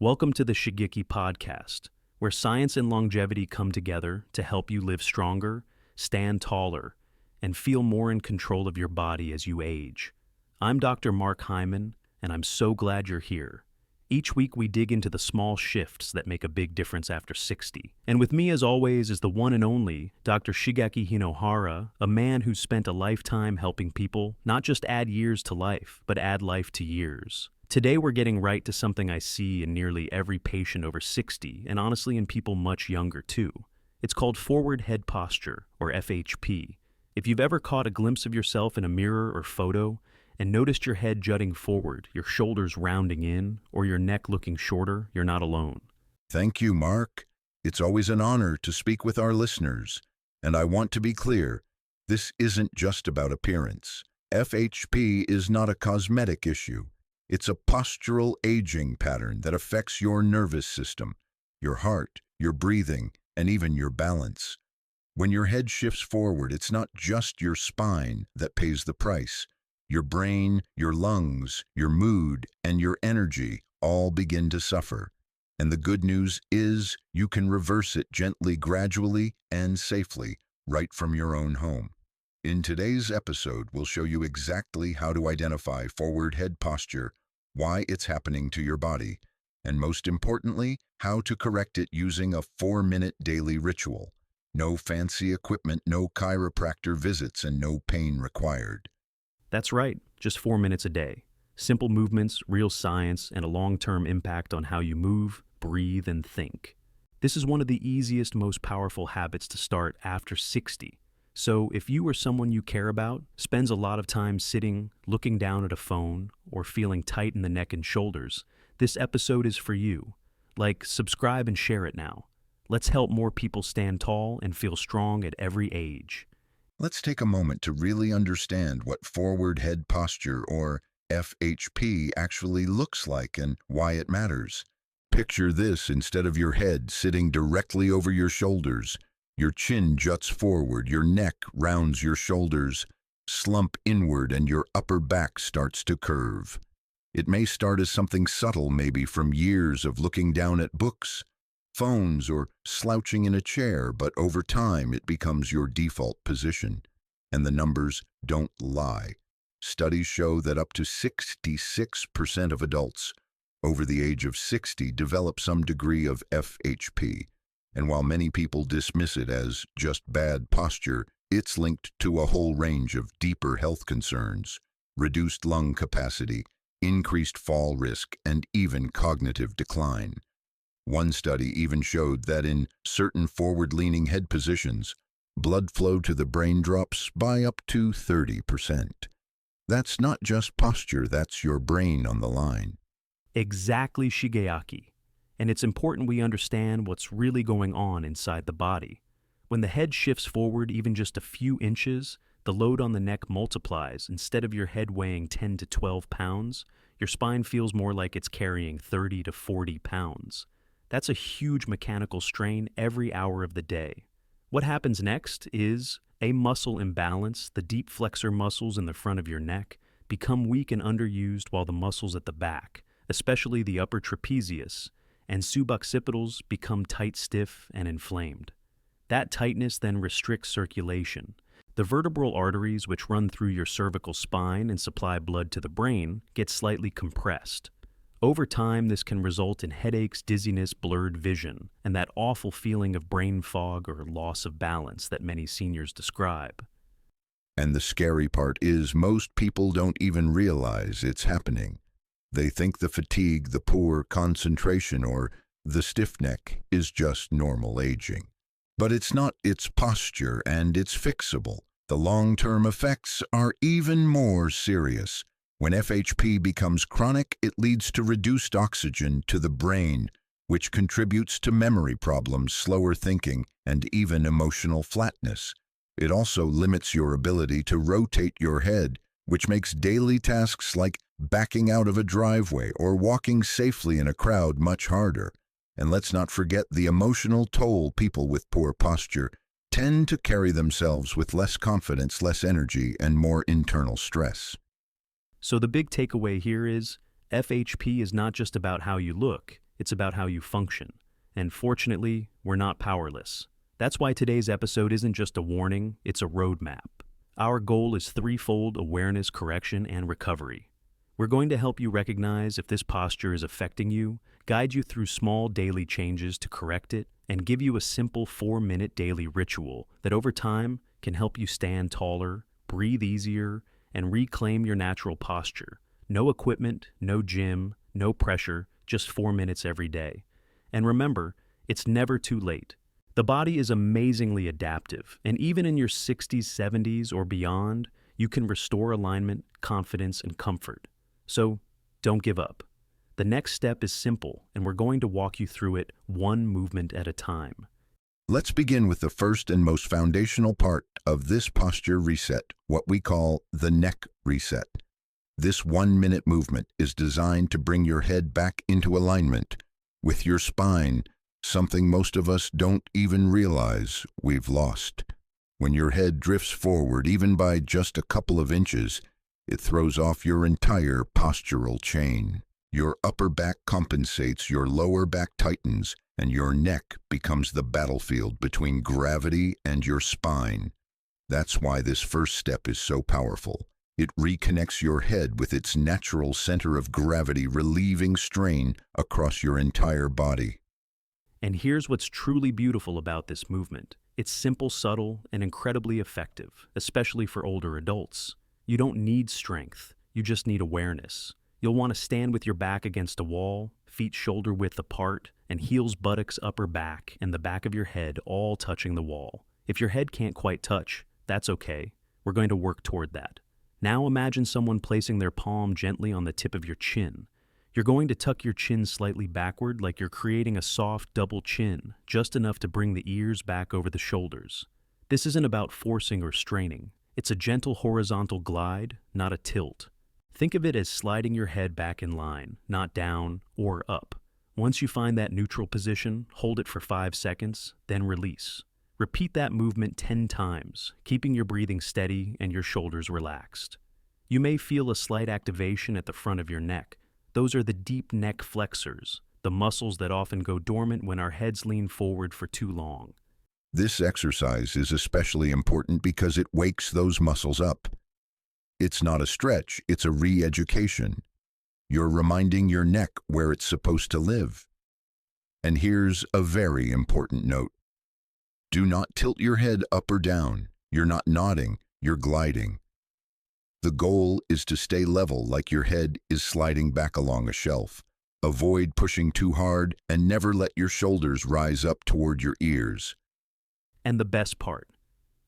Welcome to the Shigeki podcast, where science and longevity come together to help you live stronger, stand taller, and feel more in control of your body as you age. I'm Dr. Mark Hyman, and I'm so glad you're here. Each week we dig into the small shifts that make a big difference after 60. And with me as always is the one and only Dr. Shigeki Hinohara, a man who's spent a lifetime helping people not just add years to life, but add life to years. Today we're getting right to something I see in nearly every patient over 60, and honestly in people much younger too. It's called forward head posture, or FHP. If you've ever caught a glimpse of yourself in a mirror or photo, and noticed your head jutting forward, your shoulders rounding in, or your neck looking shorter, you're not alone. Thank you, Mark. It's always an honor to speak with our listeners. And I want to be clear, this isn't just about appearance. FHP is not a cosmetic issue. It's a postural aging pattern that affects your nervous system, your heart, your breathing, and even your balance. When your head shifts forward, it's not just your spine that pays the price. Your brain, your lungs, your mood, and your energy all begin to suffer. And the good news is you can reverse it gently, gradually, and safely, right from your own home. In today's episode, we'll show you exactly how to identify forward head posture, why it's happening to your body, and most importantly, how to correct it using a 4-minute daily ritual. No fancy equipment, no chiropractor visits, and no pain required. That's right, just 4 minutes a day. Simple movements, real science, and a long-term impact on how you move, breathe, and think. This is one of the easiest, most powerful habits to start after 60. So if you or someone you care about spends a lot of time sitting, looking down at a phone, or feeling tight in the neck and shoulders, this episode is for you. Subscribe and share it now. Let's help more people stand tall and feel strong at every age. Let's take a moment to really understand what forward head posture, or FHP, actually looks like and why it matters. Picture this: instead of your head sitting directly over your shoulders, your chin juts forward, your neck rounds your shoulders, slump inward, and your upper back starts to curve. It may start as something subtle, maybe from years of looking down at books, phones, or slouching in a chair, but over time it becomes your default position. And the numbers don't lie. Studies show that up to 66% of adults over the age of 60 develop some degree of FHP. And while many people dismiss it as just bad posture, it's linked to a whole range of deeper health concerns: reduced lung capacity, increased fall risk, and even cognitive decline. One study even showed that in certain forward-leaning head positions, blood flow to the brain drops by up to 30%. That's not just posture, that's your brain on the line. Exactly, Shigeaki. And it's important we understand what's really going on inside the body. When the head shifts forward even just a few inches, the load on the neck multiplies. Instead of your head weighing 10 to 12 pounds, your spine feels more like it's carrying 30 to 40 pounds. That's a huge mechanical strain every hour of the day. What happens next is a muscle imbalance. The deep flexor muscles in the front of your neck become weak and underused, while the muscles at the back, especially the upper trapezius and suboccipitals, become tight, stiff, and inflamed. That tightness then restricts circulation. The vertebral arteries, which run through your cervical spine and supply blood to the brain, get slightly compressed. Over time, this can result in headaches, dizziness, blurred vision, and that awful feeling of brain fog or loss of balance that many seniors describe. And the scary part is most people don't even realize it's happening. They think the fatigue, the poor concentration, or the stiff neck is just normal aging. But it's not. It's posture, and it's fixable. The long-term effects are even more serious. When FHP becomes chronic, it leads to reduced oxygen to the brain, which contributes to memory problems, slower thinking, and even emotional flatness. It also limits your ability to rotate your head, which makes daily tasks like backing out of a driveway or walking safely in a crowd much harder. And let's not forget the emotional toll. People with poor posture tend to carry themselves with less confidence, less energy, and more internal stress. So the big takeaway here is FHP is not just about how you look, it's about how you function. And fortunately, we're not powerless. That's why today's episode isn't just a warning, it's a roadmap. Our goal is threefold: awareness, correction, and recovery. We're going to help you recognize if this posture is affecting you, guide you through small daily changes to correct it, and give you a simple 4-minute daily ritual that over time can help you stand taller, breathe easier, and reclaim your natural posture. No equipment, no gym, no pressure, just 4 minutes every day. And remember, it's never too late. The body is amazingly adaptive, and even in your 60s, 70s, or beyond, you can restore alignment, confidence, and comfort. So, don't give up. The next step is simple, and we're going to walk you through it one movement at a time. Let's begin with the first and most foundational part of this posture reset, what we call the neck reset. This 1-minute movement is designed to bring your head back into alignment with your spine, something most of us don't even realize we've lost. When your head drifts forward, even by just a couple of inches, it throws off your entire postural chain. Your upper back compensates, your lower back tightens, and your neck becomes the battlefield between gravity and your spine. That's why this first step is so powerful. It reconnects your head with its natural center of gravity, relieving strain across your entire body. And here's what's truly beautiful about this movement. It's simple, subtle, and incredibly effective, especially for older adults. You don't need strength, you just need awareness. You'll want to stand with your back against a wall, feet shoulder-width apart, and heels, buttocks, upper back, and the back of your head all touching the wall. If your head can't quite touch, that's okay. We're going to work toward that. Now imagine someone placing their palm gently on the tip of your chin. You're going to tuck your chin slightly backward like you're creating a soft double chin, just enough to bring the ears back over the shoulders. This isn't about forcing or straining. It's a gentle horizontal glide, not a tilt. Think of it as sliding your head back in line, not down or up. Once you find that neutral position, hold it for 5 seconds, then release. Repeat that movement 10 times, keeping your breathing steady and your shoulders relaxed. You may feel a slight activation at the front of your neck. Those are the deep neck flexors, the muscles that often go dormant when our heads lean forward for too long. This exercise is especially important because it wakes those muscles up. It's not a stretch, it's a re-education. You're reminding your neck where it's supposed to live. And here's a very important note. Do not tilt your head up or down. You're not nodding, you're gliding. The goal is to stay level, like your head is sliding back along a shelf. Avoid pushing too hard and never let your shoulders rise up toward your ears. And the best part,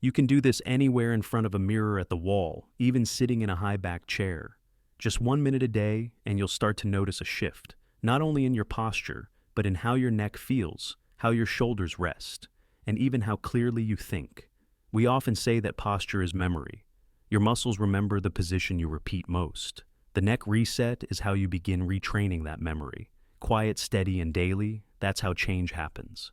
you can do this anywhere in front of a mirror at the wall, even sitting in a high-back chair. Just 1 minute a day, and you'll start to notice a shift, not only in your posture, but in how your neck feels, how your shoulders rest, and even how clearly you think. We often say that posture is memory. Your muscles remember the position you repeat most. The neck reset is how you begin retraining that memory. Quiet, steady, and daily, that's how change happens.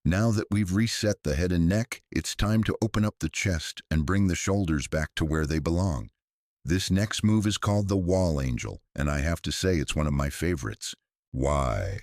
Now that we've reset the head and neck, it's time to open up the chest and bring the shoulders back to where they belong. This next move is called the wall angel, and I have to say it's one of my favorites. Why?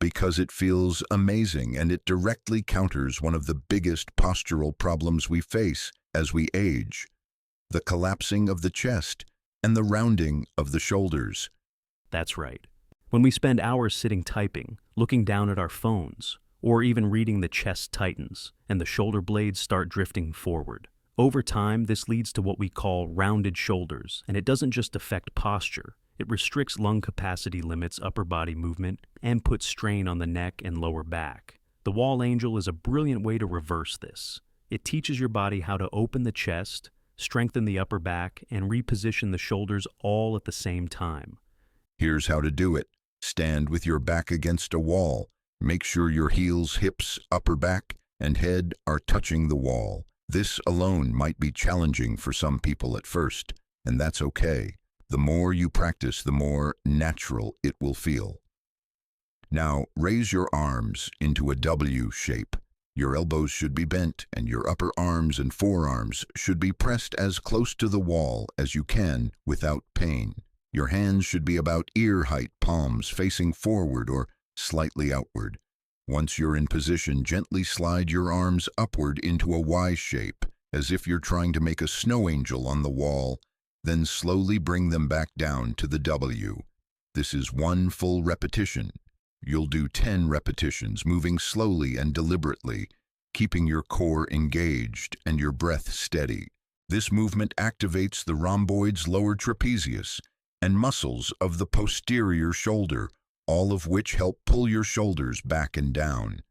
Because it feels amazing and it directly counters one of the biggest postural problems we face as we age: the collapsing of the chest and the rounding of the shoulders. That's right. When we spend hours sitting typing, looking down at our phones, or even reading, the chest tightens and the shoulder blades start drifting forward. Over time, this leads to what we call rounded shoulders, and it doesn't just affect posture. It restricts lung capacity, limits upper body movement, and puts strain on the neck and lower back. The wall angel is a brilliant way to reverse this. It teaches your body how to open the chest, strengthen the upper back, and reposition the shoulders all at the same time. Here's how to do it. Stand with your back against a wall. Make sure your heels, hips, upper back, and head are touching the wall. This alone might be challenging for some people at first, and that's okay. The more you practice, the more natural it will feel. Now, raise your arms into a W shape. Your elbows should be bent, and your upper arms and forearms should be pressed as close to the wall as you can without pain. Your hands should be about ear height, palms facing forward or slightly outward. Once you're in position, gently slide your arms upward into a Y shape, as if you're trying to make a snow angel on the wall, then slowly bring them back down to the W. This is one full repetition. You'll do 10 repetitions, moving slowly and deliberately, keeping your core engaged and your breath steady. This movement activates the rhomboids lower trapezius and muscles of the posterior shoulder, all of which help pull your shoulders back and down.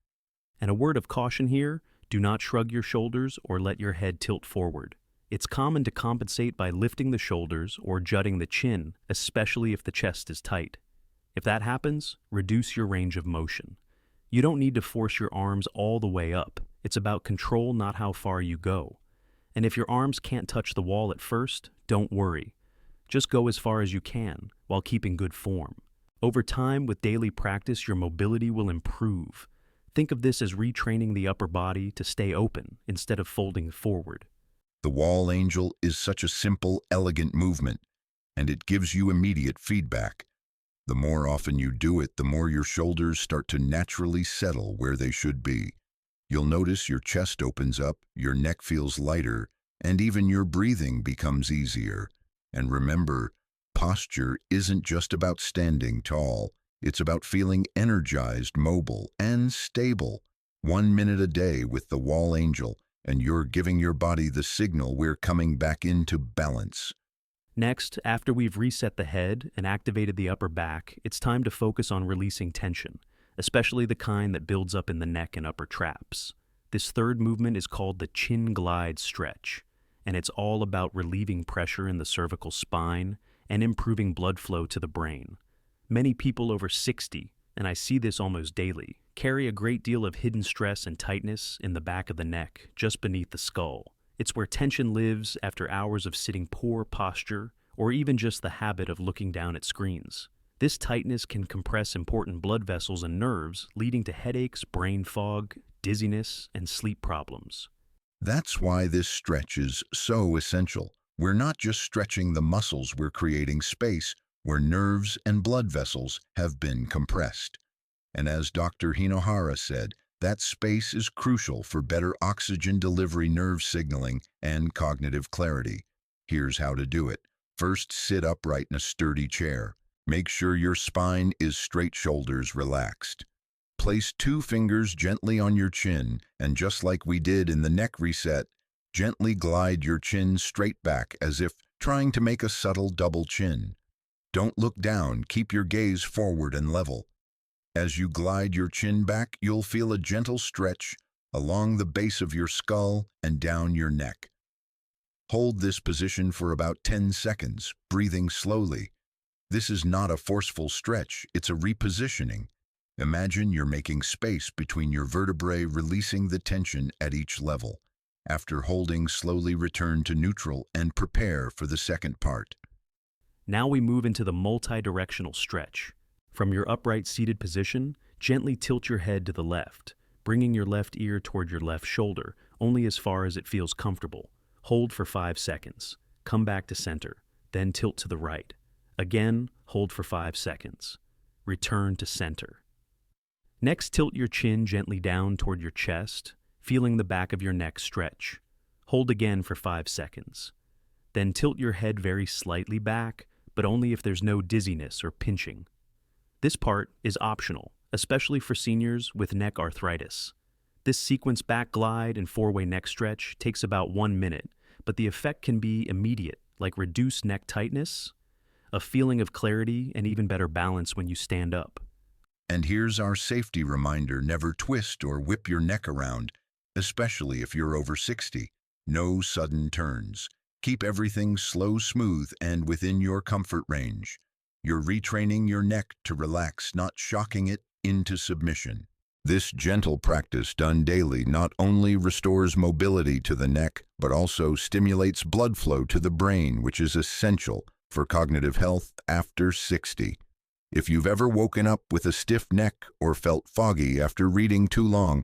And a word of caution here, do not shrug your shoulders or let your head tilt forward. It's common to compensate by lifting the shoulders or jutting the chin, especially if the chest is tight. If that happens, reduce your range of motion. You don't need to force your arms all the way up. It's about control, not how far you go. And if your arms can't touch the wall at first, don't worry. Just go as far as you can while keeping good form. Over time, with daily practice, your mobility will improve. Think of this as retraining the upper body to stay open instead of folding forward. The wall angel is such a simple, elegant movement, and it gives you immediate feedback. The more often you do it, the more your shoulders start to naturally settle where they should be. You'll notice your chest opens up, your neck feels lighter, and even your breathing becomes easier. And remember, posture isn't just about standing tall. It's about feeling energized, mobile, and stable. 1 minute a day with the wall angel, and you're giving your body the signal we're coming back into balance. Next, after we've reset the head and activated the upper back, it's time to focus on releasing tension, especially the kind that builds up in the neck and upper traps. This third movement is called the chin glide stretch, and it's all about relieving pressure in the cervical spine and improving blood flow to the brain. Many people over 60, and I see this almost daily, carry a great deal of hidden stress and tightness in the back of the neck, just beneath the skull. It's where tension lives after hours of sitting poor posture, or even just the habit of looking down at screens. This tightness can compress important blood vessels and nerves, leading to headaches, brain fog, dizziness, and sleep problems. That's why this stretch is so essential. We're not just stretching the muscles, we're creating space where nerves and blood vessels have been compressed. And as Dr. Hinohara said, that space is crucial for better oxygen delivery, nerve signaling, and cognitive clarity. Here's how to do it. First, sit upright in a sturdy chair. Make sure your spine is straight, shoulders relaxed. Place 2 fingers gently on your chin, and just like we did in the neck reset, gently glide your chin straight back as if trying to make a subtle double chin. Don't look down, keep your gaze forward and level. As you glide your chin back, you'll feel a gentle stretch along the base of your skull and down your neck. Hold this position for about 10 seconds, breathing slowly. This is not a forceful stretch, it's a repositioning. Imagine you're making space between your vertebrae, releasing the tension at each level. After holding, slowly return to neutral and prepare for the second part. Now we move into the multi-directional stretch. From your upright seated position, gently tilt your head to the left, bringing your left ear toward your left shoulder, only as far as it feels comfortable. Hold for 5 seconds. Come back to center, then tilt to the right. Again, hold for 5 seconds. Return to center. Next, tilt your chin gently down toward your chest, feeling the back of your neck stretch. Hold again for 5 seconds. Then tilt your head very slightly back, but only if there's no dizziness or pinching. This part is optional, especially for seniors with neck arthritis. This sequence back glide and 4-way neck stretch takes about 1 minute, but the effect can be immediate, like reduced neck tightness, a feeling of clarity, and even better balance when you stand up. And here's our safety reminder: never twist or whip your neck around, especially if you're over 60. No sudden turns. Keep everything slow, smooth, and within your comfort range. You're retraining your neck to relax, not shocking it into submission. This gentle practice done daily not only restores mobility to the neck, but also stimulates blood flow to the brain, which is essential for cognitive health after 60. If you've ever woken up with a stiff neck or felt foggy after reading too long,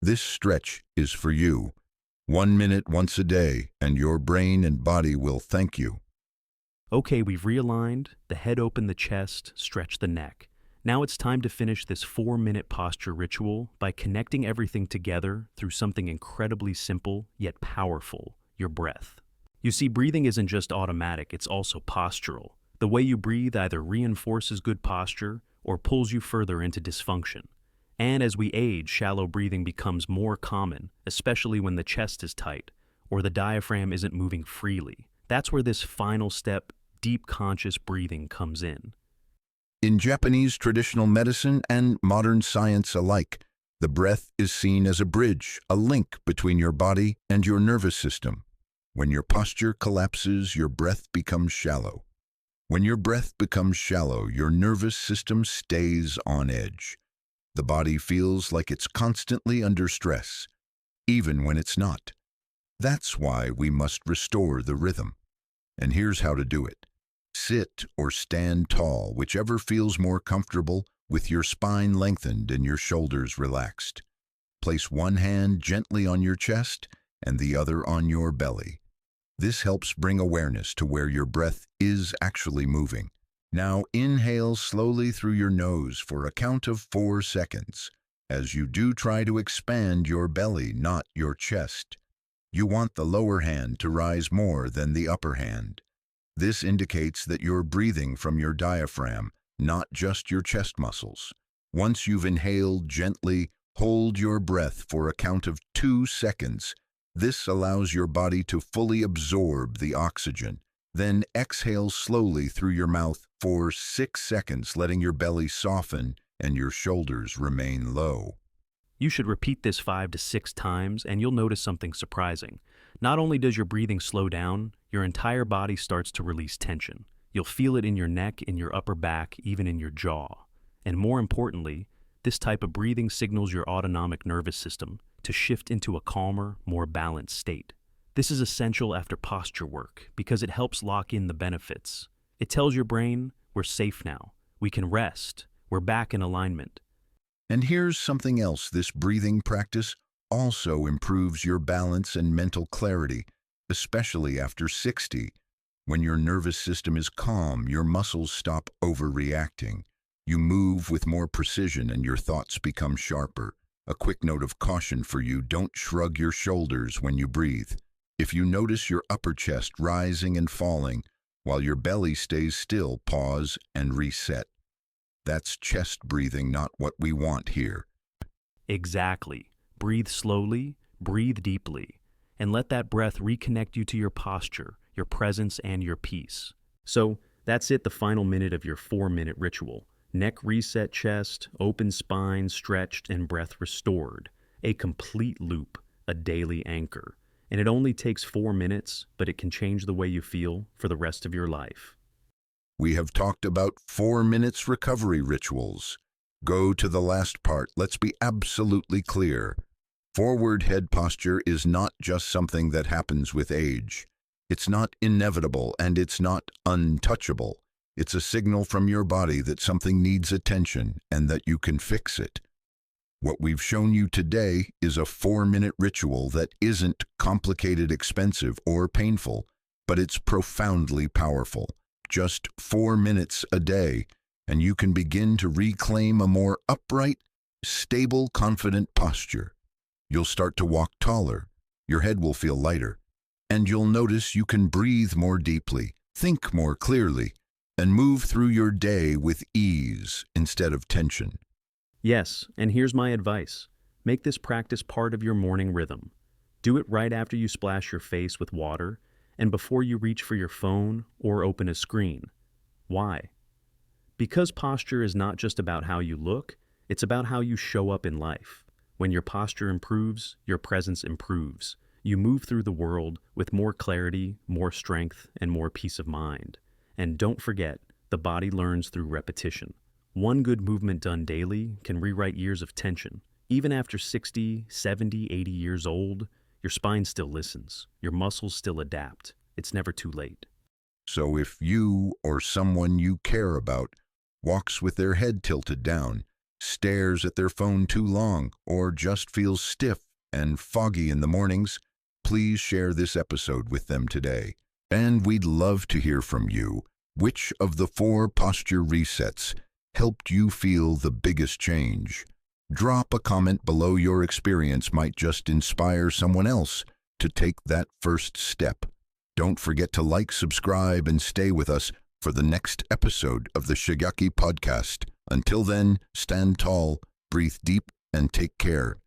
this stretch is for you. 1 minute once a day, and your brain and body will thank you. Okay, we've realigned, the head opened the chest, stretched the neck. Now it's time to finish this 4-minute posture ritual by connecting everything together through something incredibly simple yet powerful: your breath. You see, breathing isn't just automatic, it's also postural. The way you breathe either reinforces good posture or pulls you further into dysfunction. And as we age, shallow breathing becomes more common, especially when the chest is tight or the diaphragm isn't moving freely. That's where this final step, deep conscious breathing, comes in. In Japanese traditional medicine and modern science alike, the breath is seen as a bridge, a link between your body and your nervous system. When your posture collapses, your breath becomes shallow. When your breath becomes shallow, your nervous system stays on edge. The body feels like it's constantly under stress, even when it's not. That's why we must restore the rhythm. And here's how to do it. Sit or stand tall, whichever feels more comfortable, with your spine lengthened and your shoulders relaxed. Place one hand gently on your chest and the other on your belly. This helps bring awareness to where your breath is actually moving. Now inhale slowly through your nose for a count of 4 seconds. As you do, try to expand your belly, not your chest. You want the lower hand to rise more than the upper hand. This indicates that you're breathing from your diaphragm, not just your chest muscles. Once you've inhaled, gently hold your breath for a count of 2 seconds. This allows your body to fully absorb the oxygen. Then exhale slowly through your mouth for 6 seconds, letting your belly soften and your shoulders remain low. You should repeat this 5 to 6 times, and you'll notice something surprising. Not only does your breathing slow down, your entire body starts to release tension. You'll feel it in your neck, in your upper back, even in your jaw. And more importantly, this type of breathing signals your autonomic nervous system to shift into a calmer, more balanced state. This is essential after posture work because it helps lock in the benefits. It tells your brain, we're safe now, we can rest, we're back in alignment. And here's something else: this breathing practice also improves your balance and mental clarity, especially after 60. When your nervous system is calm, your muscles stop overreacting. You move with more precision and your thoughts become sharper. A quick note of caution for you: don't shrug your shoulders when you breathe. If you notice your upper chest rising and falling while your belly stays still, pause and reset. That's chest breathing, not what we want here. Exactly. Breathe slowly, breathe deeply, and let that breath reconnect you to your posture, your presence, and your peace. So that's it, the final minute of your 4-minute ritual. Neck reset, chest, open spine, stretched, and breath restored. A complete loop, a daily anchor. And it only takes 4 minutes, but it can change the way you feel for the rest of your life. We have talked about 4 minutes recovery rituals. Go to the last part. Let's be absolutely clear. Forward head posture is not just something that happens with age. It's not inevitable and it's not untouchable. It's a signal from your body that something needs attention and that you can fix it. What we've shown you today is a 4-minute ritual that isn't complicated, expensive, or painful, but it's profoundly powerful. Just 4 minutes a day, and you can begin to reclaim a more upright, stable, confident posture. You'll start to walk taller, your head will feel lighter, and you'll notice you can breathe more deeply, think more clearly, and move through your day with ease instead of tension. Yes, and here's my advice. Make this practice part of your morning rhythm. Do it right after you splash your face with water and before you reach for your phone or open a screen. Why? Because posture is not just about how you look, it's about how you show up in life. When your posture improves, your presence improves. You move through the world with more clarity, more strength, and more peace of mind. And don't forget, the body learns through repetition. One good movement done daily can rewrite years of tension. Even after 60, 70, 80 years old, your spine still listens. Your muscles still adapt. It's never too late. So if you or someone you care about walks with their head tilted down, stares at their phone too long, or just feels stiff and foggy in the mornings, please share this episode with them today. And we'd love to hear from you. Which of the 4 posture resets helped you feel the biggest change? Drop a comment below. Your experience might just inspire someone else to take that first step. Don't forget to like, subscribe, and stay with us for the next episode of the Shigeaki podcast. Until then, stand tall, breathe deep, and take care.